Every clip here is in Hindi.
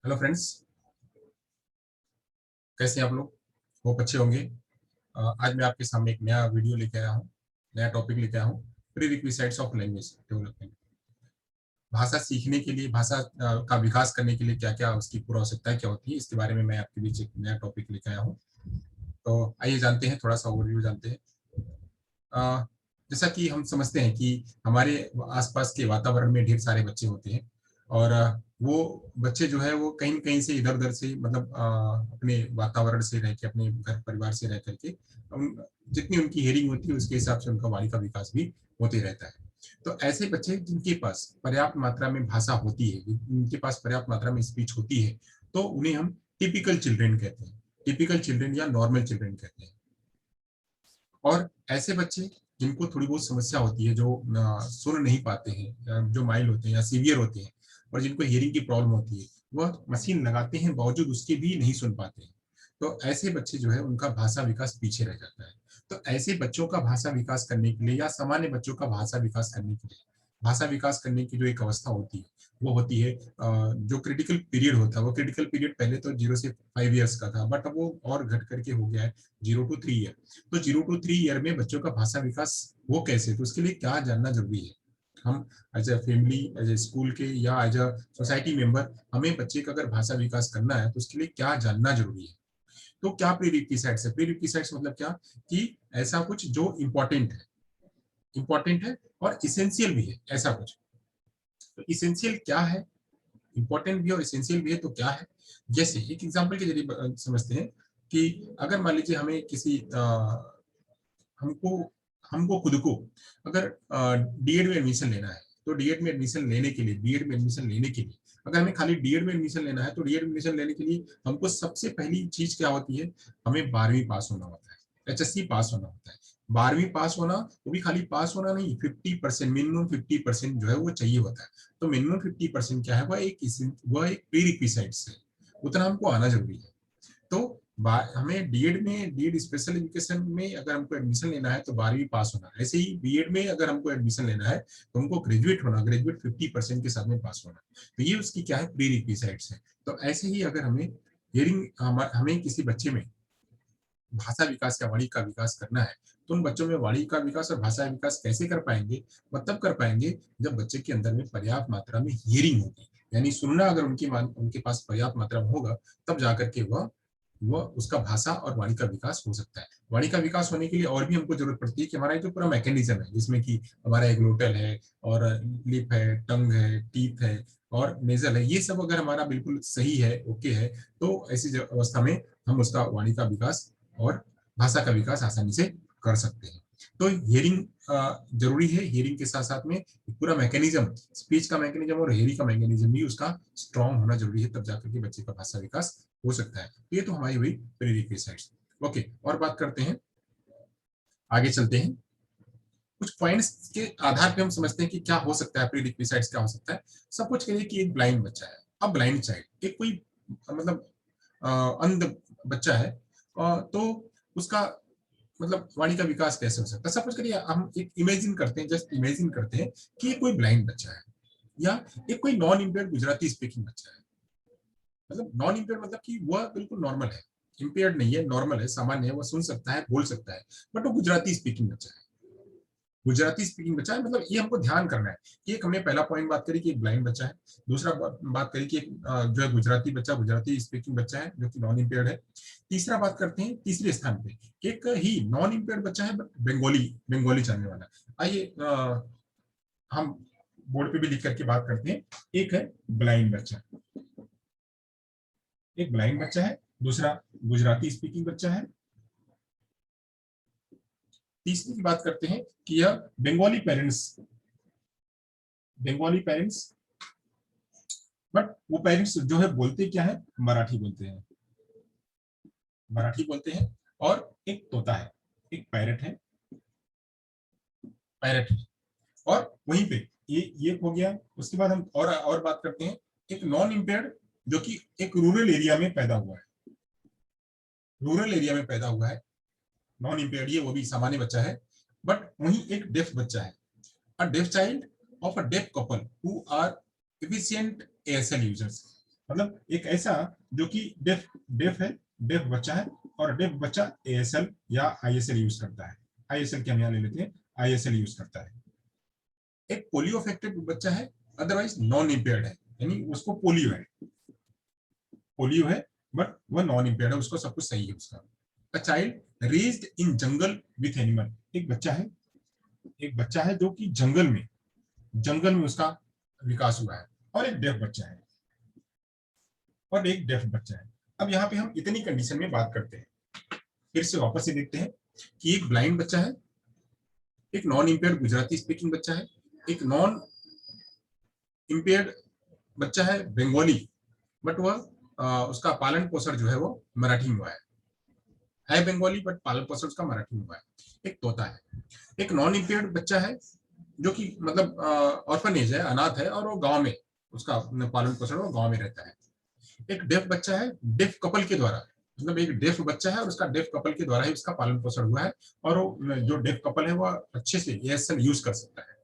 हेलो फ्रेंड्स, कैसे हैं आप लोग? बहुत अच्छे होंगे। आज मैं आपके सामने एक नया वीडियो लेके आया हूँ, नया टॉपिक लेके आया हूँ। Prerequisites of language development. भाषा सीखने के लिए, भाषा का विकास करने के लिए क्या क्या उसकी पूर्व आवश्यकताएं क्या होती है, इसके बारे में मैं आपके बीच एक नया टॉपिक लेके आया हूँ। तो आइए जानते हैं, थोड़ा सा ओवरव्यू जानते हैं। अ, जैसा कि हम समझते हैं कि हमारे आसपास के वातावरण में ढेर सारे बच्चे होते हैं और वो बच्चे जो है वो कहीं कहीं से इधर उधर से मतलब अपने वातावरण से रह के, अपने घर परिवार से रह करके जितनी उनकी हेयरिंग होती है उसके हिसाब से उनका वाणी का विकास भी होते रहता है। तो ऐसे बच्चे जिनके पास पर्याप्त मात्रा में भाषा होती है, जिनके पास पर्याप्त मात्रा में स्पीच होती है, तो उन्हें हम टिपिकल चिल्ड्रेन कहते हैं। टिपिकल चिल्ड्रेन या नॉर्मल चिल्ड्रेन कहते हैं। और ऐसे बच्चे जिनको थोड़ी बहुत समस्या होती है, जो सुन नहीं पाते हैं, जो माइल्ड होते हैं या सीवियर होते हैं, और जिनको हियरिंग की प्रॉब्लम होती है, वह मशीन लगाते हैं बावजूद उसके भी नहीं सुन पाते हैं। तो ऐसे बच्चे जो है उनका भाषा विकास पीछे रह जाता है। तो ऐसे बच्चों का भाषा विकास करने के लिए या सामान्य बच्चों का भाषा विकास करने के लिए, भाषा विकास करने की जो एक अवस्था होती है वो होती है जो क्रिटिकल पीरियड होता है। वो क्रिटिकल पीरियड पहले तो 0 से 5 ईयर्स का था, बट अब वो और घट करके हो गया है 0 to 3 ईयर। तो 0 to 3 ईयर में बच्चों का भाषा विकास हो कैसे, तो उसके लिए क्या जानना जरूरी है। हम as a family, as a school के या एज अ सोसाइटी मेंबर, हमें बच्चे का अगर भाषा विकास करना है तो उसके लिए क्या जानना जरूरी है। तो क्या प्रीरिक्विसाइट्स है? प्रीरिक्विसाइट्स मतलब क्या कि ऐसा कुछ जो इंपॉर्टेंट है और इसेंशियल भी है, ऐसा कुछ। तो इसेंशियल क्या है, इंपॉर्टेंट भी और इसेंशियल भी है, तो क्या है? जैसे एक एग्जांपल के जरिए समझते हैं कि अगर मान लीजिए हमें किसी हमको हमको खुद को अगर डीएड में एडमिशन लेना है, तो डीएड में एडमिशन लेने के लिए, बीएड में एडमिशन लेने के लिए, अगर हमें खाली डीएड में एडमिशन लेना है, तो डीएड एडमिशन लेने के लिए हमको सबसे पहली चीज क्या होती है? हमें 12वीं पास होना होता है, एचएससी पास होना होता है। 12वीं पास होना, वो भी खाली पास होना नहीं, 50%, मिनिमम 50% जो है वो चाहिए होता है। तो मिनिमम 50% क्या है? वह एक प्री रिक्विसाइट्स है, उतना हमको आना जरूरी है। तो हमें डीएड में, डीएड स्पेशल एजुकेशन में अगर हमको एडमिशन लेना है तो 12वीं पास होना। ऐसे ही बीएड में अगर हमको एडमिशन लेना है तो हमको ग्रेजुएट होना, ग्रेजुएट 50% के साथ में पास होना। तो ये उसकी क्या है? प्री रिक्विसाइट्स है। तो ऐसे ही अगर हमें हियरिंग, हमें किसी बच्चे में भाषा विकास या वाणी का विकास करना है, तो उन बच्चों में वाणी का विकास और भाषा विकास कैसे कर पाएंगे? वह तब कर पाएंगे जब बच्चे के अंदर में पर्याप्त मात्रा में हियरिंग होगी, यानी सुनना अगर उनके पास पर्याप्त मात्रा में होगा, तब जाकर के वह उसका भाषा और वाणी का विकास हो सकता है। वाणी का विकास होने के लिए और भी हमको जरूरत पड़ती है कि हमारा जो पूरा मैकेनिज्म है, जिसमें कि हमारा एक ग्लोटल है और लिप है, टंग है, टीथ है और नेजल है, ये सब अगर हमारा बिल्कुल सही है, ओके है, तो ऐसी अवस्था में हम उसका वाणी का विकास और भाषा का विकास आसानी से कर सकते हैं। तो हियरिंग जरूरी है। हियरिंग के साथ साथ में पूरा मैकेनिज्म, स्पीच का मैकेनिज्म और हेयरिंग का मैकेनिज्म भी उसका स्ट्रांग होना जरूरी है, तब जाकर के बच्चे का भाषा विकास हो सकता है। तो ये तो हमारी हुई प्रीरिक्विसाइट्स। ओके, और बात करते हैं, आगे चलते हैं। कुछ पॉइंट्स के आधार पे हम समझते हैं कि क्या हो सकता है, प्रीरिक्विसाइट्स क्या हो सकता है। सब कुछ कहिए कि एक ब्लाइंड बच्चा है, अब ब्लाइंड चाइल्ड, एक कोई मतलब अंध बच्चा है, तो उसका मतलब वाणी का विकास कैसे हो सकता है? सपोज करिए, हम एक इमेजिन करते हैं, जस्ट इमेजिन करते हैं कि ये कोई ब्लाइंड बच्चा है या एक कोई नॉन इम्पेयर्ड गुजराती स्पीकिंग बच्चा है। मतलब नॉन इम्पेयर्ड मतलब कि वह बिल्कुल नॉर्मल है, इम्पेयर्ड नहीं है, नॉर्मल है, सामान्य है, वह सुन सकता है, बोल सकता है, बट वो गुजराती स्पीकिंग बच्चा है। गुजराती स्पीकिंग बच्चा है, मतलब ये हमको ध्यान करना है कि एक हमने पहला पॉइंट बात करी कि एक ब्लाइंड बच्चा है। दूसरा बात करी कि एक जो है गुजराती बच्चा, गुजराती स्पीकिंग बच्चा है जो कि नॉन इम्पेयर्ड है। तीसरा बात करते हैं, तीसरे स्थान पे एक ही नॉन इम्पेयर्ड बच्चा है, बट बंगाली बंगाली जानने वाला। आइए हम बोर्ड पे भी लिख करके बात करते हैं। एक है ब्लाइंड बच्चा, एक ब्लाइंड बच्चा है, दूसरा गुजराती स्पीकिंग बच्चा है। तीसरी की बात करते हैं कि यह Bengali parents, Bengali parents, but वो पेरेंट्स जो है बोलते क्या है? मराठी बोलते हैं, मराठी बोलते हैं। और एक तोता है, एक पैरट है, पैरट है। और वहीं पे ये हो गया। उसके बाद हम और बात करते हैं, एक नॉन इम्पेयर्ड जो कि एक रूरल एरिया में पैदा हुआ है, रूरल एरिया में पैदा हुआ है, नॉन इम्पेयर्ड, ये वो भी सामान्य बच्चा है। बट वहीं एक डेफ बच्चा है, a deaf child of a deaf couple who are efficient ASL users। मतलब एक ऐसा जो कि डेफ डेफ है, डेफ बच्चा है, और डेफ बच्चा एएसएल या आईएसएल यूज करता है। आईएसएल के हम यहाँ ले लेते हैं, आईएसएल यूज करता है। एक पोलियो अफेक्टेड बच्चा है, अदरवाइज नॉन इम्पेयर्ड है, यानी उसको पोलियो है, पोलियो है बट वह नॉन इम्पेयर्ड है, उसको सब कुछ सही है उसका। अ child raised in jungle with animal, एक बच्चा है, एक बच्चा है जो कि जंगल में उसका विकास हुआ है, और एक डेफ बच्चा है, और एक डेफ बच्चा है। अब यहाँ पे हम इतनी कंडीशन में बात करते हैं, फिर से वापस से देखते हैं कि एक ब्लाइंड बच्चा है, एक नॉन इम्पेयर्ड गुजराती स्पीकिंग बच्चा है, एक नॉन इम्पेयर्ड बच्चा है बंगाली, बट वह उसका पालन पोषण जो है वो मराठी में हुआ है बंगाली बट पालन पोषण उसका मराठी में हुआ है। एक तोता है, एक नॉन इम्पेयर्ड बच्चा है जो कि मतलब ऑर्फनेज है, अनाथ है, और वो गांव में उसका पालन पोषण वो गांव में रहता है। एक डेफ बच्चा है, डेफ कपल के द्वारा, मतलब एक डेफ बच्चा है और उसका डेफ कपल के द्वारा ही उसका पालन पोषण हुआ है, और वो जो डेफ कपल है वो अच्छे से एएसएल यूज कर सकता है।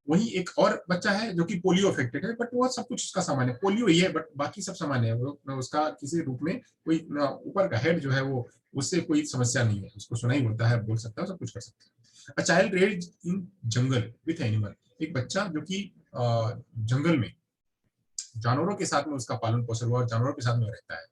वही एक और बच्चा है जो कि पोलियो अफेक्टेड है, बट वो सब कुछ उसका सामान है, पोलियो ही है बट बाकी सब सामान है, वो उसका किसी रूप में कोई ऊपर का हेड जो है वो उससे कोई समस्या नहीं है, उसको सुनाई होता है, बोल सकता है, सब कुछ कर सकता है। अ child raised in jungle with animal, एक बच्चा जो कि जंगल में जानवरों के साथ में उसका पालन पोषण हुआ और जानवरों के साथ में रहता है।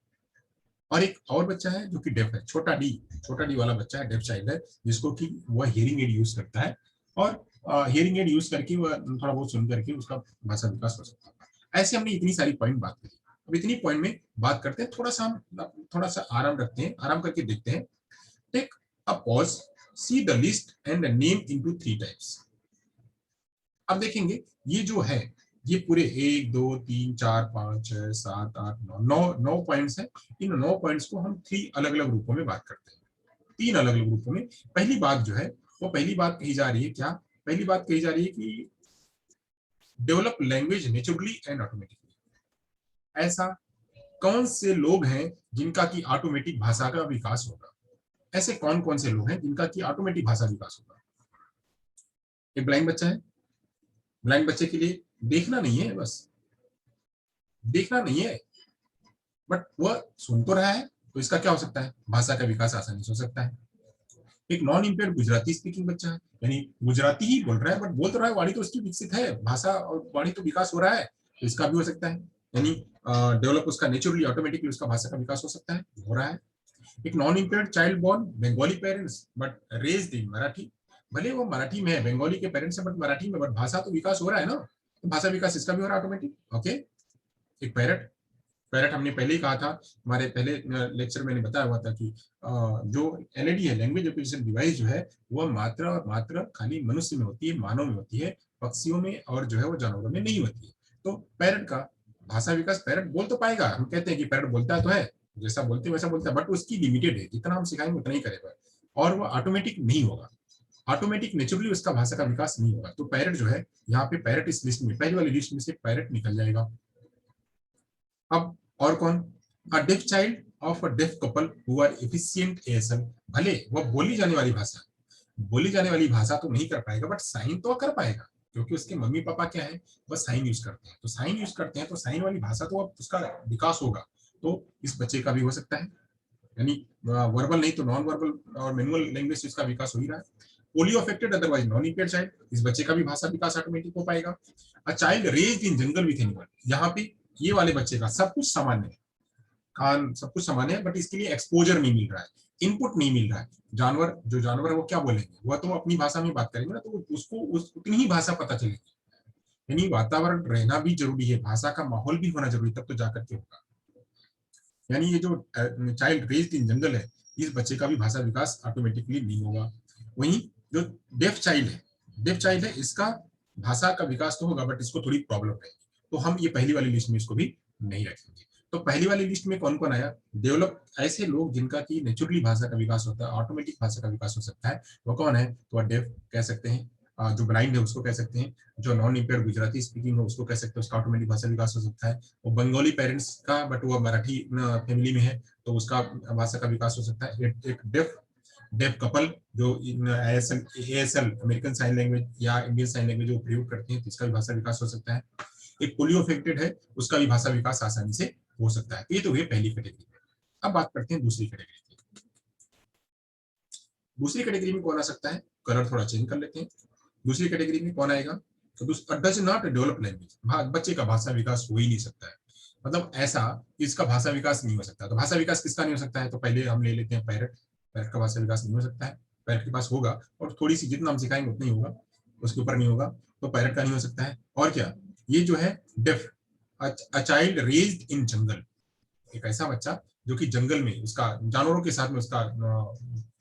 और एक और बच्चा है जो कि डेफ है, छोटा डी वाला बच्चा है, डेफ चाइल्ड है, जिसको कि वह हियरिंग एड यूज करता है, और हियरिंग एड यूज करके वह थोड़ा बहुत सुन करके उसका भाषा विकास हो सकता है। ऐसे हमने इतनी सारी पॉइंट बात करी। अब इतनी पॉइंट में बात करते हैं, थोड़ा सा हम थोड़ा सा आराम रखते हैं, आराम करके देखते हैं। Take a pause, see the list and name into 3 types. अब देखेंगे ये जो है, ये पूरे 1 2 3 4 5 6 7 8 9 पॉइंट्स हैं। इन 9 पॉइंट्स को हम 3 अलग अलग रूपों में बात करते हैं, 3 अलग अलग रूपों में। पहली बात जो है वो पहली बात कही जा रही है, क्या पहली बात कही जा रही है कि develop language naturally and automatically. ऐसा कौन से लोग हैं जिनका की ऑटोमेटिक भाषा का विकास होगा? ऐसे कौन कौन से लोग हैं जिनका की ऑटोमेटिक भाषा विकास होगा? एक ब्लाइंड बच्चा है, ब्लाइंड बच्चे के लिए देखना नहीं है, बस देखना नहीं है, बट वह सुन तो रहा है, तो इसका क्या हो सकता है, भाषा का विकास आसानी से हो सकता है। एक नॉन इम्पेयर्ड गुजराती स्पीकिंग बच्चा है, यानी गुजराती ही बोल रहा है बट बोल तो रहा है, वाणी तो उसकी विकसित है, भाषा और वाणी तो विकास हो रहा है, तो इसका भी हो सकता है, यानी डेवलप उसका नेचुरली ऑटोमेटिकली उसका भाषा का विकास हो सकता है, हो रहा है। एक non impaired child born Bengali parents but raised in Marathi, भले वो मराठी में है, बंगाली के पेरेंट्स है बट मराठी में, बट भाषा तो विकास हो रहा है ना, तो भाषा विकास इसका भी हो रहा है ऑटोमेटिक। ओके। एक पैरट, पैरट हमने पहले ही कहा था, हमारे पहले लेक्चर में मैंने बताया हुआ था कि जो एलईडी है, लैंग्वेज एक्विजिशन डिवाइस जो है, वह मात्र और मात्र खाली मनुष्य में होती है, मानव में होती है, पक्षियों में और जो है वो जानवरों में नहीं होती है। तो पैरट का भाषा विकास, पैरट बोल तो पाएगा, हम कहते हैं कि पैरट बोलता है तो है, जैसा बोलते वैसा बोलता है, बट उसकी लिमिटेड है, जितना हम सिखाएंगे उतना ही करेगा, और वो ऑटोमेटिक नहीं होगा, ऑटोमेटिक नेचुरली उसका भाषा का विकास नहीं होगा। तो पैरट जो है, यहाँ पे पैरट इस लिस्ट में, पहली वाली लिस्ट में से पैरट निकल जाएगा। अब और कौन? A deaf child of a deaf couple who are efficient ASL, भले वह बोली जाने वाली भाषा, बोली जाने वाली भाषा तो नहीं कर पाएगा बट साइन तो कर पाएगा, क्योंकि उसके मम्मी पापा क्या है, वह साइन यूज करते हैं, तो साइन यूज करते हैं, तो साइन वाली भाषा तो अब उसका विकास होगा, तो इस बच्चे का भी हो सकता है, यानी वर्बल नहीं तो नॉन वर्बल और मैनुअल लैंग्वेज इसका विकास हो ही रहा है। Polio affected otherwise non impaired child, इस बच्चे का भी भाषा विकास ऑटोमेटिक हो पाएगा। अ child raised in jungle with animal, यहाँ पे ये वाले बच्चे का सब कुछ सामान्य है, कान सब कुछ सामान्य है, बट इसके लिए एक्सपोजर नहीं मिल रहा है, इनपुट नहीं मिल रहा है। जानवर, जो जानवर है वो क्या बोलेंगे, वह तो अपनी भाषा में बात करेंगे ना, तो उसको उतनी ही भाषा पता चलेगी, यानी वातावरण रहना भी जरूरी है, भाषा का माहौल भी होना जरूरी, तब तो जाकर के होगा। यानी ये जो चाइल्ड रेज्ड इन जंगल है, इस बच्चे का भी भाषा विकास ऑटोमेटिकली नहीं होगा। वहीं जो डेफ चाइल्ड है, डेफ चाइल्ड है, इसका भाषा का विकास तो होगा बट इसको थोड़ी प्रॉब्लम रहेगी, तो हम ये पहली वाली लिस्ट में इसको भी नहीं रखेंगे। तो पहली वाली लिस्ट में कौन कौन आया? डेवलप, ऐसे लोग जिनका की नेचुरली भाषा का विकास होता है, ऑटोमेटिक भाषा का विकास हो सकता है, वो कौन है? तो डेफ कह सकते हैं, जो ब्लाइंड है उसको कह सकते हैं, जो नॉन इम्पेयर्ड गुजराती स्पीकिंग है उसको कह सकते हैं, उसका ऑटोमेटिक भाषा विकास हो सकता है, वो बंगाली पेरेंट्स का बट वो मराठी फैमिली में है तो उसका भाषा का विकास हो सकता है। एक डेफ, डेफ कपल जो एएसएल अमेरिकन साइन लैंग्वेज या इंडियन साइन लैंग्वेज जो प्रयोग करते हैं, तो इसका भी भाषा विकास हो सकता है। एक पोलियो अफेक्टेड है, उसका भी भाषा विकास आसानी से हो सकता है। ये तो हुई पहली कैटेगरी। अब बात करते हैं दूसरी कैटेगरी की। दूसरी कैटेगरी में कौन आ सकता है, कलर थोड़ा चेंज कर लेते हैं। दूसरी कैटेगरी में कौन आएगा, तो डज नॉट डेवलप लैंग्वेज, बच्चे का भाषा विकास हो ही नहीं सकता है। मतलब ऐसा इसका भाषा विकास नहीं हो सकता। तो भाषा विकास किसका नहीं हो सकता है, तो पहले हम ले लेते हैं पैरट। पैरट का भाषा विकास नहीं हो सकता है। पैरट के पास होगा और थोड़ी सी जितना हम सिखाएंगे उतना ही होगा, उसके ऊपर नहीं होगा। तो पैरट का नहीं हो सकता है। और क्या, ये जो है deaf, a child raised in jungle, एक ऐसा बच्चा जो कि जंगल में उसका जानवरों के साथ में उसका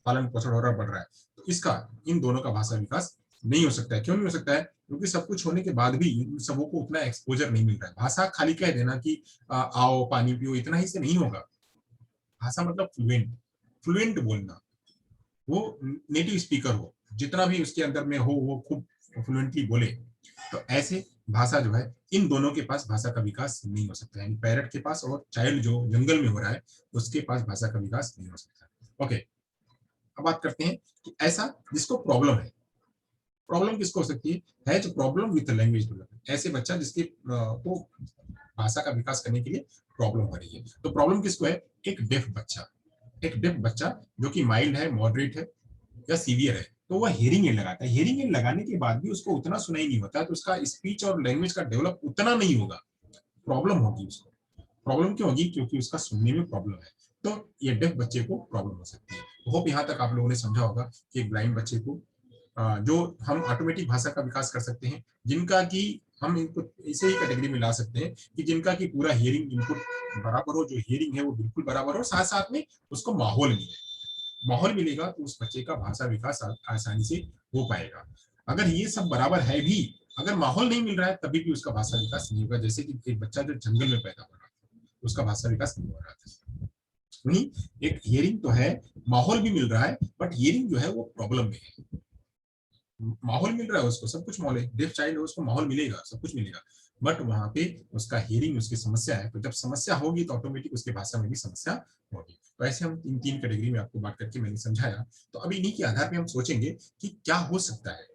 पालन पोषण हो रहा बढ़ रहा है, तो इसका इन दोनों का भाषा विकास नहीं हो सकता है। क्यों नहीं हो सकता है, क्योंकि सब कुछ होने के बाद भी इन सबों को उतना एक्सपोजर नहीं मिल रहा है। भाषा खाली कह देना कि आओ पानी पियो, इतना ही से नहीं होगा। भाषा मतलब फ्लुएंट, फ्लुएंट बोलना, वो नेटिव स्पीकर हो, जितना भी उसके अंदर में हो वो खूब फ्लुएंटली बोले। तो ऐसे भाषा जो है, इन दोनों के पास भाषा का विकास नहीं हो सकता है। पैरट के पास और चाइल्ड जो जंगल में हो रहा है उसके पास भाषा का विकास नहीं हो सकता। ओके, अब बात करते हैं कि ऐसा जिसको प्रॉब्लम है। प्रॉब्लम किसको हो सकती है जो प्रॉब्लम विद लैंग्वेज डेवलपमेंट, ऐसे बच्चा जिसके को भाषा का विकास करने के लिए प्रॉब्लम हो रही है। तो प्रॉब्लम किसको है, एक डेफ बच्चा। एक डेफ बच्चा जो कि माइल्ड है, मॉडरेट है या सीवियर है, तो वह हियरिंग एड लगाता है। हियरिंग एड लगाने के बाद भी उसको उतना सुनाई नहीं होता, तो उसका स्पीच और लैंग्वेज का डेवलप उतना नहीं होगा, प्रॉब्लम होगी उसको। प्रॉब्लम क्यों होगी, क्योंकि उसका सुनने में प्रॉब्लम है। तो ये डेफ बच्चे को प्रॉब्लम हो सकती है। होप यहाँ तक आप लोगों ने समझा होगा कि एक ब्लाइंड बच्चे को जो हम ऑटोमेटिक भाषा का विकास कर सकते हैं, जिनका कि हम इनको इसे ही कैटेगरी में ला सकते हैं कि जिनका कि पूरा हियरिंग इनपुट बराबर हो, जो हियरिंग है वो बिल्कुल बराबर हो, साथ साथ में उसको माहौल मिले। माहौल मिलेगा तो उस बच्चे का भाषा विकास आसानी से हो पाएगा। अगर ये सब बराबर है भी, अगर माहौल नहीं मिल रहा है तभी भी उसका भाषा विकास नहीं होगा। जैसे कि एक बच्चा जो जंगल में पैदा हो रहा है उसका भाषा विकास नहीं हो रहा था, वहीं एक हियरिंग तो है, माहौल भी मिल रहा है, बट हियरिंग जो है वो प्रॉब्लम में है। माहौल मिल रहा है उसको, सब कुछ माहौल है, डेफ चाइल्ड है उसको माहौल मिलेगा, सब कुछ मिलेगा, बट वहां पे उसका हियरिंग उसकी समस्या है। तो जब समस्या होगी तो ऑटोमेटिक उसकी भाषा में भी समस्या होगी। तो ऐसे हम इन तीन कैटेगरी में आपको बात करके मैंने समझाया। तो अब इन्हीं के आधार पे हम सोचेंगे कि क्या हो सकता है,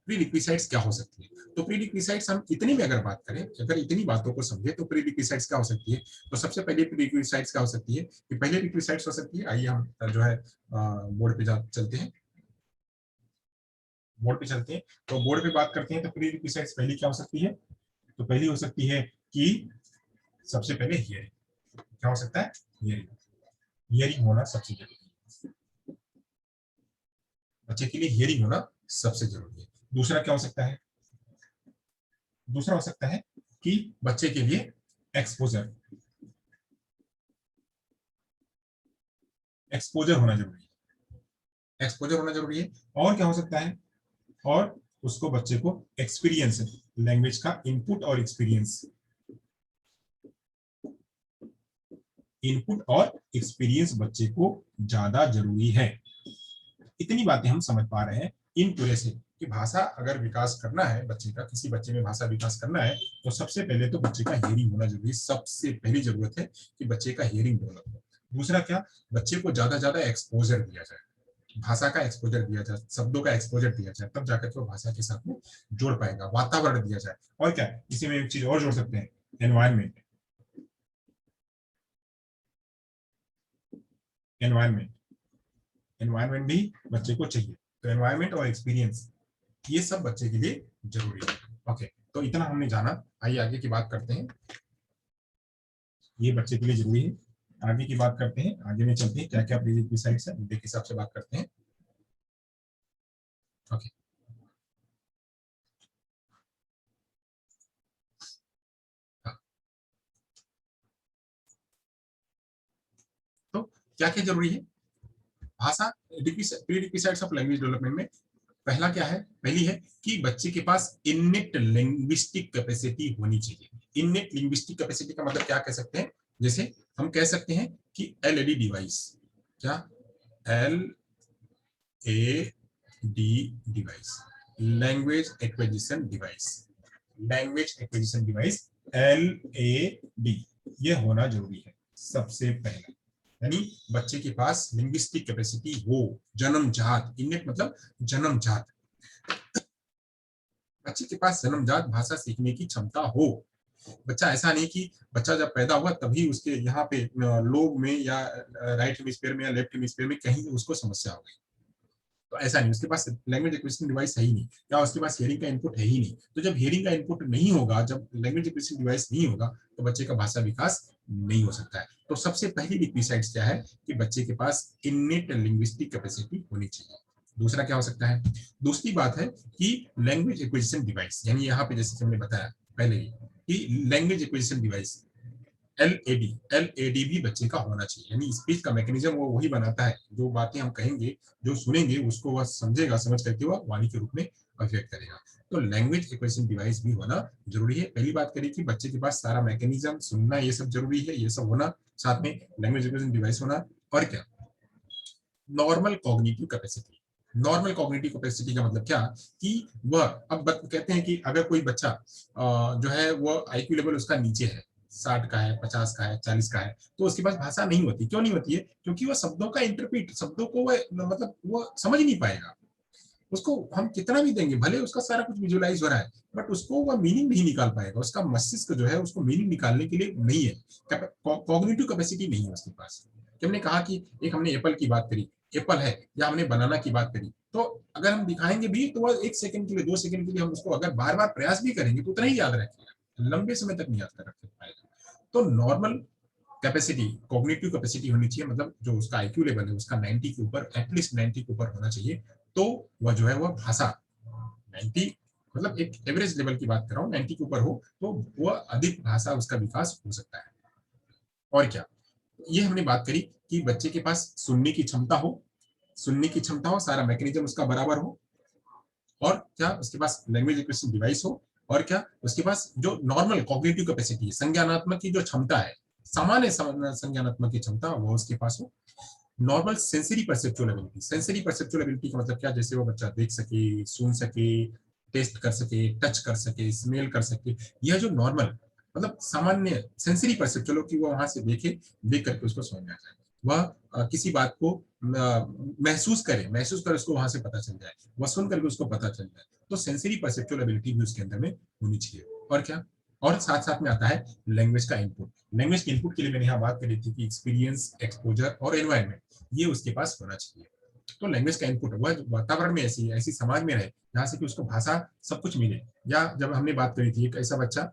प्री रिक्विसाइट्स क्या हो सकती है। तो प्री रिक्विसाइट्स हम इतनी में अगर बात करें, अगर इतनी बातों को समझे तो प्री रिक्विसाइट्स क्या हो सकती है। तो सबसे पहले प्री रिक्विसाइट्स क्या हो सकती है कि पहले रिक्विसाइट्स हो सकती है। आइए हम जो है बोर्ड पे चलते हैं, बोर्ड पे चलते हैं। तो बोर्ड पे बात करते हैं तो प्री रिक्विसाइट्स पहली क्या हो सकती है, तो पहली हो सकती है कि सबसे पहले हियरिंग। क्या हो सकता है, हियरिंग। हियरिंग होना सबसे जरूरी है, बच्चे के लिए हियरिंग होना सबसे जरूरी है। दूसरा क्या हो सकता है, दूसरा हो सकता है कि बच्चे के लिए एक्सपोजर, एक्सपोजर होना जरूरी है, एक्सपोजर होना जरूरी है। और क्या हो सकता है, और उसको बच्चे को एक्सपीरियंस, लैंग्वेज का इनपुट और एक्सपीरियंस, इनपुट और एक्सपीरियंस बच्चे को ज्यादा जरूरी है। इतनी बातें हम समझ पा रहे हैं इन पूरे से कि भाषा अगर विकास करना है बच्चे का, किसी बच्चे में भाषा विकास करना है तो सबसे पहले तो बच्चे का हियरिंग होना जरूरी है। सबसे पहली जरूरत है कि बच्चे का हियरिंग डेवलप हो। दूसरा क्या, बच्चे को ज्यादा एक्सपोजर दिया जाए, भाषा का एक्सपोजर दिया जाए, शब्दों का एक्सपोजर दिया जाए, तब जाकर के वो भाषा के साथ में जोड़ पाएगा। वातावरण दिया जाए, और क्या इसी में एक चीज और जोड़ सकते हैं, एनवायरमेंट। एनवायरमेंट, एनवायरमेंट भी बच्चे को चाहिए। तो एनवायरमेंट और एक्सपीरियंस ये सब बच्चे के लिए जरूरी है। ओके, तो इतना हमने जाना। आइए आगे की बात करते हैं। ये बच्चे के लिए जरूरी है। आगे की बात करते हैं, आगे में चलते हैं क्या क्या प्रीरिक्विजिट्स है मुद्दे के हिसाब से बात करते हैं। ओके, हाँ, तो क्या क्या जरूरी है भाषा, प्रीरिक्विजिट्स ऑफ लैंग्वेज डेवलपमेंट में। पहला क्या है, पहली है कि बच्चे के पास इनेट लिंग्विस्टिक कैपेसिटी होनी चाहिए। इनेट लिंग्विस्टिक कैपेसिटी का मतलब क्या कह सकते हैं, जैसे हम कह सकते हैं कि एलईडी डिवाइस, क्या, L A D device, language acquisition device, language acquisition device, L A D, ये होना जरूरी है सबसे पहले। यानी बच्चे के पास लिंग्विस्टिक कैपेसिटी हो, जन्मजात, इनेट मतलब जन्मजात, बच्चे के पास जन्मजात भाषा सीखने की क्षमता हो। बच्चा ऐसा नहीं कि बच्चा जब पैदा हुआ तभी उसके यहाँ पे लोब में या राइट हेमिस्फीयर में या लेफ्ट हेमिस्फीयर में कहीं उसको समस्या हो गई। तो ऐसा नहीं, उसके पास लैंग्वेज एक्विजिशन डिवाइस है ही नहीं, या उसके पास हियरिंग का इनपुट है ही नहीं। तो जब हियरिंग का इनपुट नहीं होगा, जब लैंग्वेज एक्विजिशन डिवाइस नहीं होगा, तो बच्चे का भाषा विकास नहीं हो सकता है। तो सबसे पहली रिक्विसाइट्स क्या है कि बच्चे के पास इनेट लिंग्विस्टिक कैपेसिटी होनी चाहिए। दूसरा क्या हो सकता है? दूसरी बात है कि लैंग्वेज एक्विजिशन डिवाइस, यानी यहाँ पे जैसे हमने बताया पहले ही कि लैंग्वेज एक्विजिशन डिवाइस एलएडी भी बच्चे का होना चाहिए, यानी स्पीच का मैकेनिज्म वो वही बनाता है, जो बातें हम कहेंगे, जो सुनेंगे उसको वह समझेगा, समझ करके वह वाणी के रूप में अभिव्यक्त करेगा। तो लैंग्वेज एक्विजिशन डिवाइस भी होना जरूरी है। पहली बात करें कि बच्चे के पास सारा मैकेनिज्म, सुनना, ये सब जरूरी है, ये सब होना, साथ में लैंग्वेज एक्विजिशन डिवाइस होना। और क्या? Normal cognitive capacity. Normal cognitive capacity का मतलब क्या कि वह अब कहते हैं कि अगर कोई बच्चा जो है वो आईक्यू लेवल उसका नीचे है, 60 का है, 50 का है, 40 का है, तो उसके पास भाषा नहीं होती। क्यों नहीं होती है? क्योंकि वह शब्दों का इंटरप्रीट, शब्दों को वह मतलब वो समझ नहीं पाएगा। उसको हम कितना भी देंगे, भले उसका सारा कुछ विजुअलाइज हो रहा है, बट उसको वह मीनिंग नहीं निकाल पाएगा। उसका मस्तिष्क जो है उसको मीनिंग निकालने के लिए नहीं है, कॉग्निटिव कैपेसिटी नहीं है उसके पास। हमने कहा कि एक हमने एप्पल की बात करी, एप्पल है, या हमने बनाना की बात करी, तो अगर हम दिखाएंगे भी तो वह 1 सेकंड के लिए, 2 सेकंड के लिए हम उसको अगर बार बार प्रयास भी करेंगे तो उतना ही याद रखेगा, लंबे समय तक नहीं याद कर रख पाएगा। तो नॉर्मल कैपेसिटी, कॉग्निटिव कैपेसिटी होनी चाहिए, मतलब जो उसका आईक्यू लेवल है उसका 90 के ऊपर, एटलीस्ट 90 के ऊपर होना चाहिए। तो वह जो है वह भाषा 90, मतलब एक एवरेज लेवल की बात कर रहा हूँ, 90 के ऊपर हो तो वह अधिक भाषा उसका विकास हो सकता है। और क्या? ये हमने बात करी कि बच्चे के पास सुनने की क्षमता हो, सुनने की क्षमता हो, सारा मैकेनिज्म उसका बराबर हो, और क्या उसके पास लैंग्वेज एक्विजिशन डिवाइस हो, और क्या उसके पास जो नॉर्मल कॉग्निटिव कैपेसिटी है, संज्ञानात्मक की जो क्षमता है, सामान्य संज्ञानात्मक की क्षमता वो उसके पास हो। Normal sensory perceptual ability, sensory perceptual ability का मतलब क्या? जैसे वो बच्चा देख सके, सुन सके, टेस्ट कर सके, टच कर सके, स्मेल कर सके, यह जो नॉर्मल मतलब सामान्य सेंसरी परसेप्चुअल की वो वहां से देखे, देख करके उसको समझ में आ जाए, वह किसी बात को महसूस करे, महसूस कर उसको वहां से पता चल जाए, वह सुन करके उसको पता चल जाए। तो सेंसरी परसेप्चुअल एबिलिटी भी उसके अंदर में होनी चाहिए। और क्या? और साथ साथ में आता है लैंग्वेज का इनपुट। लैंग्वेज के इनपुट के लिए मैंने यहाँ बात करी थी कि एक्सपीरियंस, एक्सपोजर और एनवायरमेंट, ये उसके पास होना चाहिए। तो लैंग्वेज का इनपुट वह वातावरण में ऐसी समाज में रहे जहाँ से कि उसको भाषा सब कुछ मिले। या जब हमने बात करी थी एक ऐसा बच्चा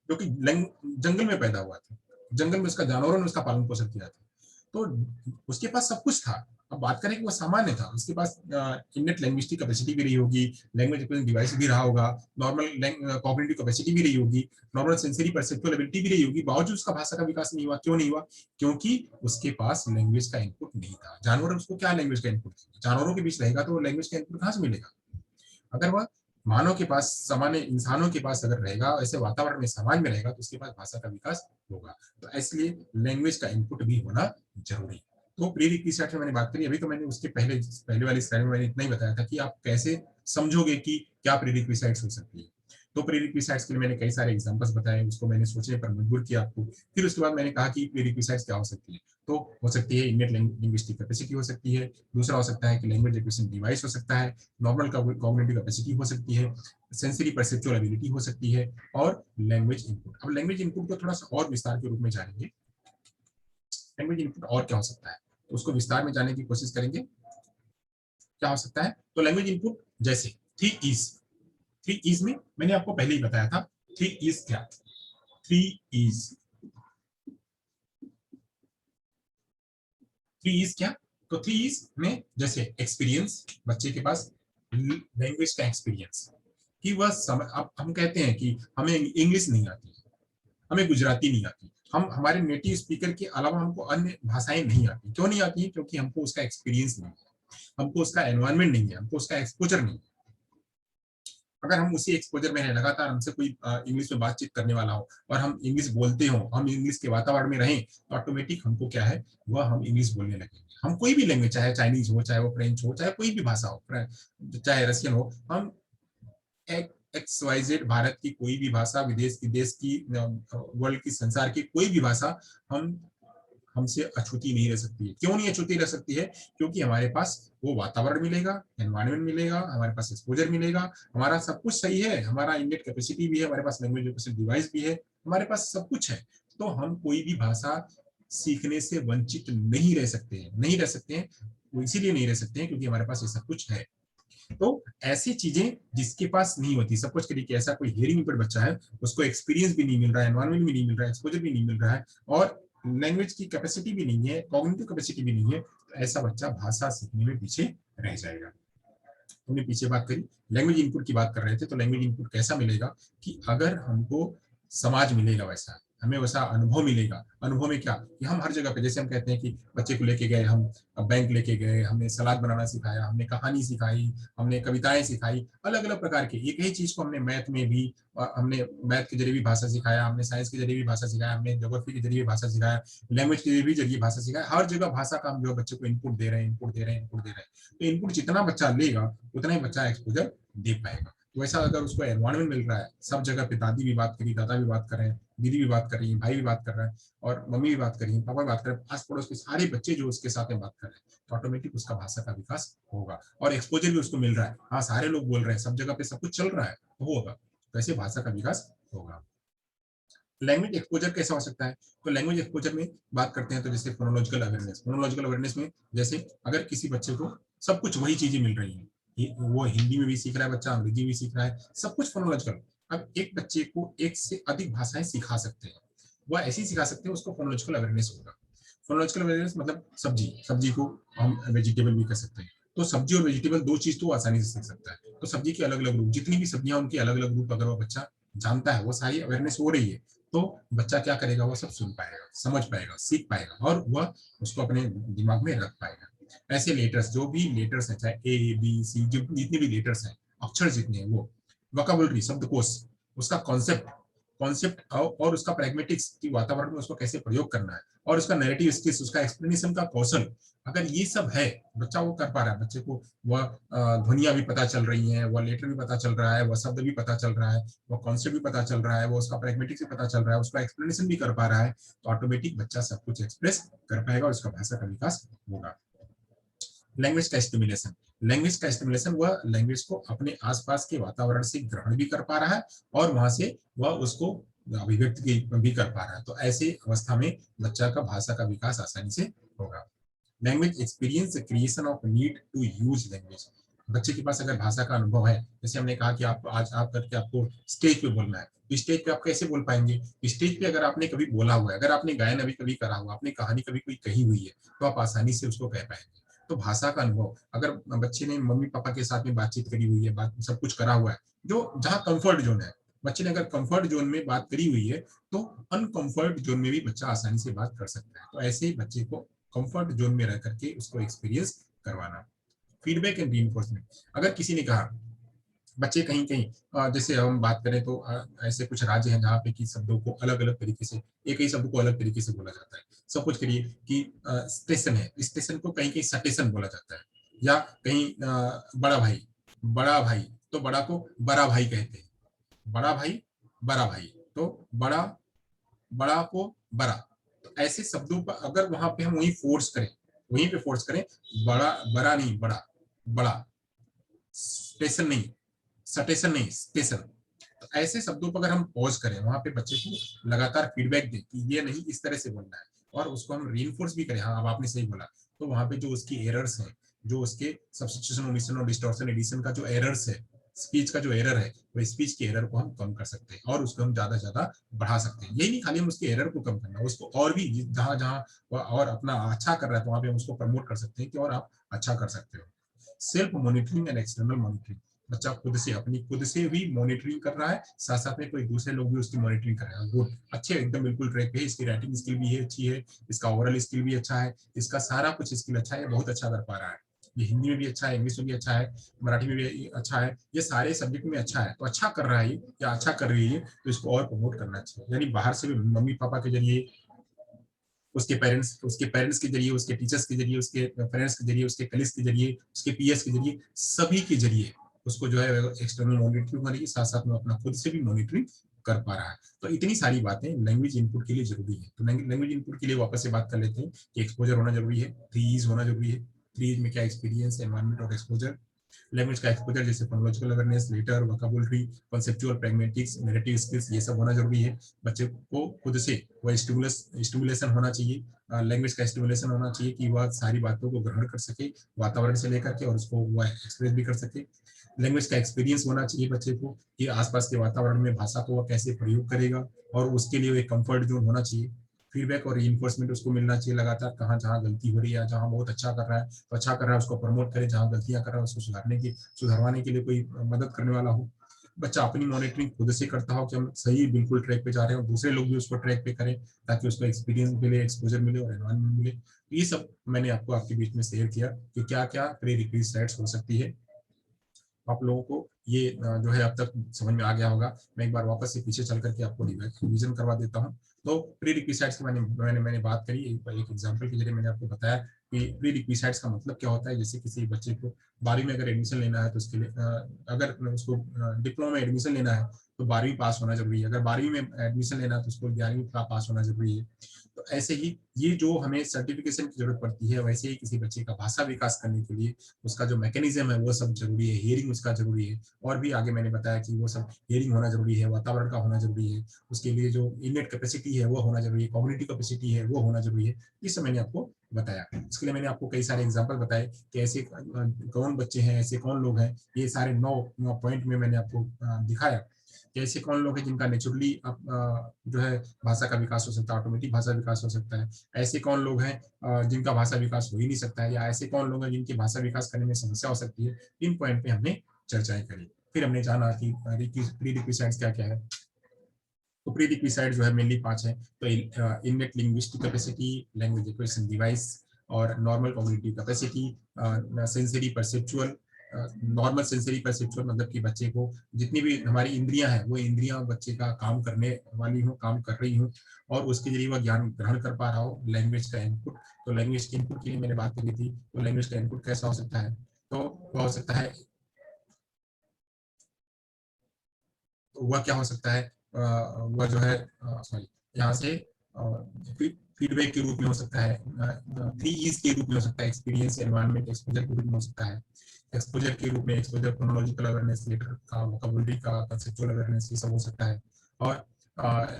जो कि जंगल में पैदा हुआ था, जंगल में उसका जानवरों ने उसका पालन पोषण किया था, तो उसके पास सब कुछ था। अब बात करें कि वो सामान्य था, उसके पास इनेट लैंग्विस्टिक कैपेसिटी भी रही होगी, लैंग्वेज एक्विजिशन डिवाइस भी रहा होगा, नॉर्मल कॉग्निटिव कैपेसिटी भी रही होगी, नॉर्मल सेंसरी परसेप्चुअल एबिलिटी भी रही होगी, बावजूद उसका भाषा का विकास नहीं हुआ। क्यों नहीं हुआ? क्योंकि उसके पास लैंग्वेज का इनपुट नहीं था। जानवर उसको क्या लैंग्वेज का इनपुट? जानवरों के बीच रहेगा तो वो लैंग्वेज का इनपुट कहाँ से मिलेगा? अगर वह मानव के पास, सामान्य इंसानों के पास अगर रहेगा, ऐसे वातावरण में, समाज में रहेगा, तो उसके पास भाषा का विकास होगा। तो इसलिए लैंग्वेज का इनपुट भी होना जरूरी है। तो प्री रिक्विजिट में मैंने बात करी, अभी तो मैंने उसके पहले वाली स्लाइड में मैंने इतना ही बताया था कि आप कैसे समझोगे कि क्या प्री रिक्विजिट्स हो सकती है। तो प्री रिक्विजिट्स के लिए मैंने कई सारे एग्जांपल्स बताए, उसको मैंने सोचने पर मजबूर किया आपको। फिर उसके बाद मैंने कहा कि प्री रिक्विजिट्स क्या हो सकती है। तो हो सकती है इनेट लिंग्विस्टिक कैपेसिटी हो सकती है, दूसरा हो सकता है कि लैंग्वेज एक्विजिशन डिवाइस हो सकता है, नॉर्मल कॉग्निटिव कैपेसिटी हो सकती है, सेंसरी परसेप्चुअल एबिलिटी हो सकती है, और लैंग्वेज इनपुट। अब लैंग्वेज इनपुट को थोड़ा सा और विस्तार के रूप में जानेंगे। लैंग्वेज इनपुट और क्या हो सकता है, तो उसको विस्तार में जानने की कोशिश करेंगे। क्या हो सकता है? तो लैंग्वेज इनपुट जैसे 3 E's, 3 E's में मैंने आपको पहले ही बताया था। 3 E's क्या? 3 E's, 3 E's क्या? तो 3 E's में जैसे एक्सपीरियंस, बच्चे के पास लैंग्वेज का एक्सपीरियंस कि वह अब हम कहते हैं कि हमें इंग्लिश नहीं आती, हमें गुजराती नहीं आती, हम हमारे नेटिव स्पीकर के अलावा हमको अन्य भाषाएं नहीं आती। क्यों नहीं आती है? क्योंकि हमको उसका एक्सपीरियंस नहीं है, हमको उसका एनवायरमेंट नहीं है, हमको उसका एक्सपोजर नहीं है। अगर हम उसी एक्सपोजर में हैं, लगातार हमसे कोई इंग्लिश में बातचीत करने वाला हो और हम इंग्लिश बोलते हो, हम इंग्लिश के वातावरण में रहें, तो ऑटोमेटिक हमको क्या है, वह हम इंग्लिश बोलने लगेंगे। हम कोई भी लैंग्वेज, चाहे चाइनीज हो, चाहे वो फ्रेंच हो, चाहे कोई भी भाषा हो, चाहे रशियन हो, हम XYZ भारत की कोई भी भाषा, विदेश की, देश की, वर्ल्ड की, संसार की कोई भी भाषा हम हमसे अछूती नहीं रह सकती है। क्यों नहीं अछूती रह सकती है? क्योंकि हमारे पास वो वातावरण मिलेगा, एनवायरनमेंट मिलेगा, हमारे पास एक्सपोजर मिलेगा, हमारा सब कुछ सही है, हमारा इनेट कैपेसिटी भी है, हमारे पास लैंग्वेज एक्विजिशन डिवाइस भी है, हमारे पास सब कुछ है। तो हम कोई भी भाषा सीखने से वंचित नहीं रह सकते हैं, नहीं रह सकते हैं। वो इसीलिए नहीं रह सकते हैं क्योंकि हमारे पास ये सब कुछ है। तो ऐसी चीजें जिसके पास नहीं होती, सपोज करिए कि ऐसा कोई हियरिंग इम्पेयर्ड बच्चा है, उसको एक्सपीरियंस भी नहीं मिल रहा है, एनवायरमेंट भी नहीं मिल रहा है, एक्सपोजर भी नहीं मिल रहा है, और लैंग्वेज की कैपेसिटी भी नहीं है, कॉग्निटिव कैपेसिटी भी नहीं है, तो ऐसा बच्चा भाषा सीखने में पीछे रह जाएगा। हमने पीछे बात करी, लैंग्वेज इनपुट की बात कर रहे थे, तो लैंग्वेज इनपुट कैसा मिलेगा कि अगर हमको समाज मिलेगा वैसा, हमें वैसा अनुभव मिलेगा। अनुभव में क्या कि हम हर जगह पे, जैसे हम कहते हैं कि बच्चे को लेके गए हम बैंक लेके गए, हमने सलाद बनाना सिखाया, हमने कहानी सिखाई, हमने कविताएं सिखाई, अलग अलग प्रकार के एक ही चीज को हमने मैथ में भी, हमने मैथ के जरिए भी भाषा सिखाया, हमने साइंस के जरिए भी भाषा सिखाया, हमने ज्योग्राफी के जरिए भी भाषा सिखाया, लैंग्वेज के भी जरिए भाषा सिखाया। हर जगह भाषा का हम जो बच्चे को इनपुट दे रहे हैं, इनपुट दे रहे हैं, इनपुट दे रहे हैं। तो इनपुट जितना बच्चा लेगा उतना ही बच्चा एक्सपोजर दे पाएगा। तो वैसा अगर उसको एनवायरमेंट मिल रहा है, सब जगह पे दादी भी बात करी, दादा भी बात कर रहे हैं, दीदी भी बात कर रही है, भाई भी बात कर रहा है, और मम्मी भी बात कर रही है, पापा भी बात कर रहे हैं, आस पड़ोस के सारे बच्चे जो उसके साथ में बात कर रहे हैं, तो ऑटोमेटिक उसका भाषा का विकास होगा और एक्सपोजर भी उसको मिल रहा है। हाँ, सारे लोग बोल रहे हैं, सब जगह पे सब कुछ चल रहा है, तो होगा, तो ऐसे भाषा का विकास होगा। लैंग्वेज एक्सपोजर कैसा हो सकता है? तो लैंग्वेज एक्सपोजर में बात करते हैं तो जैसे फोनोलॉजिकल अवेयरनेस, फोनोलॉजिकल अवेयरनेस में जैसे अगर किसी बच्चे को सब कुछ वही चीजें मिल रही हैं, वो हिंदी में भी सीख रहा है बच्चा, अंग्रेजी भी सीख रहा है, सब कुछ फोनोलॉजिकल। अब एक बच्चे को एक से अधिक भाषाएं सिखा सकते हैं, वह ऐसी सिखा सकते हैं, उसको फोनोलॉजिकल अवेयरनेस होगा। फोनोलॉजिकल अवेयरनेस मतलब सब्जी, सब्जी को हम वेजिटेबल भी कर सकते हैं। तो सब्जी और वेजिटेबल दो चीज तो आसानी से सीख सकता है। तो सब्जी के अलग अलग रूप, जितनी भी सब्जियां उनके अलग अलग रूप अगर वो बच्चा जानता है, वो सारी अवेयरनेस हो रही है, तो बच्चा क्या करेगा, वो सब सुन पाएगा, समझ पाएगा, सीख पाएगा और वह उसको अपने दिमाग में रख पाएगा। ऐसे लेटर्स, जो भी लेटर्स है, चाहे ए बी सी, जो जितने भी लेटर्स हैं, अक्षर जितने हैं, वो वोकैबुलरी, शब्दकोश, उसका कॉन्सेप्ट, कॉन्सेप्ट और उसका प्रैग्मेटिक्स की वातावरण में उसको कैसे प्रयोग करना है, और उसका नैरेटिव स्किल्स, उसका एक्सप्लेनेशन का कौशल, अगर ये सब है, बच्चा वो कर पा रहा है, बच्चे को वह ध्वनियां भी पता चल रही हैं, वह लेटर भी पता चल रहा है, वह शब्द भी पता चल रहा है, वो कॉन्सेप्ट भी पता चल रहा है, वो उसका प्रैग्मेटिक्स भी पता चल रहा है, उसका एक्सप्लेनेशन भी कर पा रहा है, तो ऑटोमेटिक बच्चा सब कुछ एक्सप्रेस कर पाएगा और उसका भाषा का विकास होगा। लैंग्वेज का स्टिमुलेशन, लैंग्वेज का स्टिमुलेशन, वह लैंग्वेज को अपने आसपास के वातावरण से ग्रहण भी कर पा रहा है और वहां से वह उसको अभिव्यक्ति भी कर पा रहा है। तो ऐसी अवस्था में बच्चा का भाषा का विकास आसानी से होगा। Language experience creation of need to use language, बच्चे के पास अगर भाषा का अनुभव है, जैसे हमने कहा कि आप आज आप करके आपको स्टेज पे बोलना है, तो स्टेज पे आप कैसे बोल पाएंगे? स्टेज पे अगर आपने कभी बोला हुआ है, अगर आपने गायन अभी कभी करा हुआ, आपने कहानी कभी कोई कही हुई है, तो आप आसानी से उसको कह पाएंगे। तो भाषा का अनुभव, अगर बच्चे ने मम्मी पापा के साथ में बातचीत करी हुई है, बात सब कुछ करा हुआ है, जो जहाँ कंफर्ट जोन है, बच्चे ने अगर कंफर्ट जोन में बात करी हुई है, तो अनकंफर्ट जोन में भी बच्चा आसानी से बात कर सकता है। तो ऐसे ही बच्चे को कंफर्ट जोन में रह करके उसको एक्सपीरियंस करवाना। फीडबैक एंड रीइंफोर्समेंट, अगर किसी ने कहा, बच्चे कहीं कहीं जैसे हम बात करें तो ऐसे कुछ राज्य हैं जहाँ पे कि शब्दों को अलग अलग तरीके से, एक ही शब्द को अलग तरीके से बोला जाता है। सब कुछ करिए कि स्टेशन है, स्टेशन को कहीं कहीं सटेशन बोला जाता है, या कहीं बड़ा भाई, बड़ा भाई, तो बड़ा को बड़ा भाई कहते हैं, बड़ा भाई, बड़ा भाई, तो बड़ा, बड़ा को बड़ा। तो ऐसे शब्दों पर अगर वहां पे हम वही फोर्स करें, वहीं पे फोर्स करें, बड़ा, बड़ा नहीं बड़ा, बड़ा, स्टेशन नहीं, सटेशन नहीं, स्टेशन। तो ऐसे शब्दों पर अगर हम पॉज करें, वहां पे बच्चे को लगातार फीडबैक दें कि ये नहीं, इस तरह से बोलना है, और उसको हम रीइंफोर्स भी करें, हाँ अब आपने सही बोला, तो वहां पे जो उसकी एरर्स हैं, जो उसके सब्स्टिट्यूशन, ओमिशन और डिस्टॉर्शन एडिशन का जो एरर्स है, स्पीच का जो एरर है, वो स्पीच की एरर को हम कम कर सकते हैं और उसको हम ज्यादा से ज्यादा बढ़ा सकते हैं। यही नहीं खाली हम उसके एरर को कम करना, उसको और भी जहां जहां वह और अपना अच्छा कर रहा है, तो वहां पे हम उसको प्रमोट कर सकते हैं कि और आप अच्छा कर सकते हो। Self monitoring and external monitoring, बच्चा खुद से, अपनी खुद से भी मॉनिटरिंग कर रहा है, साथ साथ में कोई दूसरे लोग भी उसकी मॉनिटरिंग कर रहे हैं। गुड, अच्छे, एकदम बिल्कुल ट्रैक पे है, इसकी राइटिंग स्किल भी है अच्छी है, इसका ओरल स्किल भी अच्छा है, इसका सारा कुछ स्किल अच्छा है, बहुत अच्छा कर पा रहा है, ये हिंदी में भी अच्छा है, इंग्लिश में भी अच्छा है, मराठी में भी अच्छा है, ये सारे सब्जेक्ट में अच्छा है। तो अच्छा कर रहा है या अच्छा कर रही है, तो इसको और प्रमोट करना चाहिए। यानी बाहर से भी मम्मी पापा के जरिए, उसके पेरेंट्स के जरिए, उसके टीचर्स के जरिए, उसके फ्रेंड्स के जरिए, उसके कलीग्स के जरिए, उसके पीएस के जरिए, सभी के जरिए उसको जो है एक्सटर्नल मॉनिटरिंग होने की, साथ साथ में अपना खुद से भी मॉनिटरिंग कर पा रहा है। तो इतनी सारी बातें लैंग्वेज इनपुट के लिए ज़रूरी है। तो लैंग्वेज इनपुट के लिए वापस से बात कर लेते हैं कि एक्सपोज़र होना ज़रूरी है, 3 ईज़ होना ज़रूरी है। 3 ईज़ में क्या एक्सपीरियंस, एनवायरनमेंट और एक्सपोज़र। लैंग्वेज का एक्सपोज़र जैसे phonological awareness, letter, vocabulary, conceptual, pragmatics, narrative skills, ये सब होना ज़रूरी है। बच्चे को खुद से वो स्टिमुलेशन होना चाहिए, लैंग्वेज का स्टिमुलेशन होना चाहिए कि वह सारी बातों को ग्रहण कर सके, वातावरण से लेकर के, और उसको वह एक्सप्रेस भी कर सके। लैंग्वेज का एक्सपीरियंस होना चाहिए बच्चे को कि आसपास के वातावरण में भाषा को वह कैसे प्रयोग करेगा, और उसके लिए एक कंफर्ट जोन होना चाहिए। फीडबैक और रीइंफोर्समेंट उसको मिलना चाहिए लगातार, कहाँ जहाँ गलती हो रही है, जहाँ बहुत अच्छा कर रहा है तो अच्छा कर रहा है उसको प्रमोट करें, जहाँ गलतियां कर रहा है उसको सुधारवाने के लिए कोई मदद करने वाला हो। बच्चा अपनी मॉनिटरिंग खुद से करता हो कि हम सही बिल्कुल ट्रैक पे जा रहे हैं, और दूसरे लोग भी उसको ट्रैक पे करें ताकि उसको एक्सपीरियंस मिले, एक्सपोजर मिले और एनवायरमेंट मिले। ये सब मैंने आपको आपके बीच में शेयर किया कि क्या क्या प्री रिक्विजिट्स हो सकती है। आप लोगों को ये जो है अब तक समझ में आ गया होगा। मैं एक बार वापस से पीछे चल करके आपको रिवीजन करवा देता हूँ। तो प्री रिक्विजिट्स की मैंने बात करी, एक एग्जांपल के जरिए मैंने आपको बताया कि प्री रिक्विजिट्स का मतलब क्या होता है। जैसे किसी बच्चे को 12वीं में अगर एडमिशन लेना है तो उसके लिए अगर उसको डिप्लोमा में एडमिशन लेना है तो 12वीं पास होना जरूरी है। अगर 12वीं में एडमिशन लेना है तो उसको 11वीं पास होना जरूरी है। तो ऐसे ही ये जो हमें सर्टिफिकेशन की जरूरत पड़ती है, वैसे ही किसी बच्चे का भाषा विकास करने के लिए उसका जो मैकेनिज्म है वो सब जरूरी है, हियरिंग उसका जरूरी है। और भी आगे मैंने बताया कि वो सब हियरिंग होना जरूरी है, वातावरण का होना जरूरी है, उसके लिए जो इनेट कैपेसिटी है वो होना जरूरी है, कॉग्निटिव कैपेसिटी है वो होना जरूरी है। ये सब मैंने आपको बताया। इसके लिए मैंने आपको कई सारे एग्जाम्पल बताए कि ऐसे कौन बच्चे हैं, ऐसे कौन लोग हैं। ये सारे 9 पॉइंट में मैंने आपको दिखाया कि ऐसे कौन लोग हैं जिनका नेचुरली जो है भाषा का विकास हो सकता है, ऑटोमेटिक भाषा विकास हो सकता है। ऐसे कौन लोग हैं जिनका भाषा विकास हो ही नहीं सकता है, या ऐसे कौन लोग हैं जिनकी भाषा विकास करने में समस्या हो सकती है। इन पॉइंट पे हमने चर्चाएं करी। फिर हमने जाना कि प्री रिक्विजिट्स क्या क्या है। तो प्री रिक्विजिट जो है मेनली 5 है। तो innate linguistic capacity, language acquisition device, और normal cognitive capacity, sensory perceptual. Normal sensory perceptual मतलब कि बच्चे को जितनी भी हमारी इंद्रियां हैं वो इंद्रियां बच्चे का काम करने वाली हो, काम कर रही हो, और उसके जरिए वह ज्ञान ग्रहण कर पा रहा हो। लैंग्वेज का इनपुट, तो लैंग्वेज के इनपुट के लिए मैंने बात करी थी। तो लैंग्वेज का इनपुट कैसा हो सकता है, तो वह हो सकता है, तो वह क्या हो सकता है, वह जो है सॉरी यहाँ से फीडबैक के रूप में हो सकता है, 3 E's के रूप में हो सकता है, एक्सपीरियंस, एनवायरनमेंट, एक्सपोजर के रूप में हो सकता है। एक्सपोजर के रूप में एक्सपोजर, फोनोलॉजिकल अवेयरनेस, लेटर का, वोकैब्युलरी का, कंसेप्चुअल अवेयरनेस, ये सब हो सकता है। और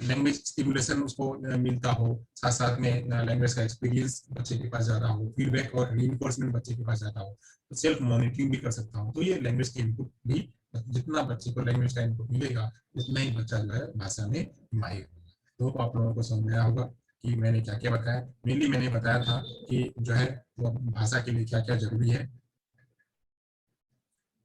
लैंग्वेज स्टिमुलेशन उसको मिलता हो, साथ साथ में लैंग्वेज का एक्सपीरियंस बच्चे के पास ज्यादा हो, फीडबैक और रीइंफोर्समेंट बच्चे के पास ज्यादा हो, तो सेल्फ मॉनिटरिंग भी कर सकता हूँ। तो ये लैंग्वेज के इनपुट भी, जितना बच्चे को लैंग्वेज का इनपुट मिलेगा उतना ही बच्चा जो है भाषा में माहिर होगा। तो आप लोगों को समझ में आया होगा कि मैंने क्या क्या बताया। मेनली मैंने बताया था कि जो है वो भाषा के लिए क्या क्या जरूरी है।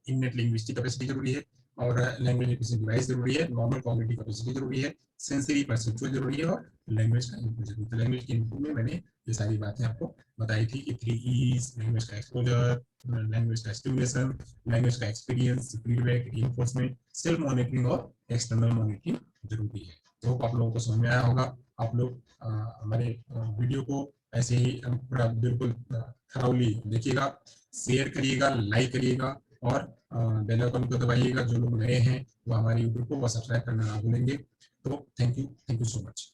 इनेट लिंग्विस्टिक कैपेसिटी जरूरी है, और लैंग्वेज एक्विजिशन डिवाइस जरूरी है, नॉर्मल कॉग्निटिव कैपेसिटी जरूरी है, सेंसरी परसेप्चुअल जरूरी है, और लैंग्वेज का इनपुट जरूरी है। तो लैंग्वेज के इनपुट में मैंने ये सारी बातें आपको बताई थी कि 3 E's, लैंग्वेज का एक्सपोजर, लैंग्वेज का स्टिमुलेशन, लैंग्वेज का experience, feedback, reinforcement, self monitoring और एक्सटर्नल मॉनिटरिंग जरूरी है। तो आप लोगों को समझ में आया होगा। आप लोग हमारे वीडियो को ऐसे ही पूरा बिल्कुल थराउली देखिएगा, शेयर करिएगा, लाइक करिएगा, और बेल आइकन को दबाइएगा। जो लोग नए हैं वो हमारे यूट्यूब को सब्सक्राइब करना ना भूलेंगे। तो थैंक यू सो मच।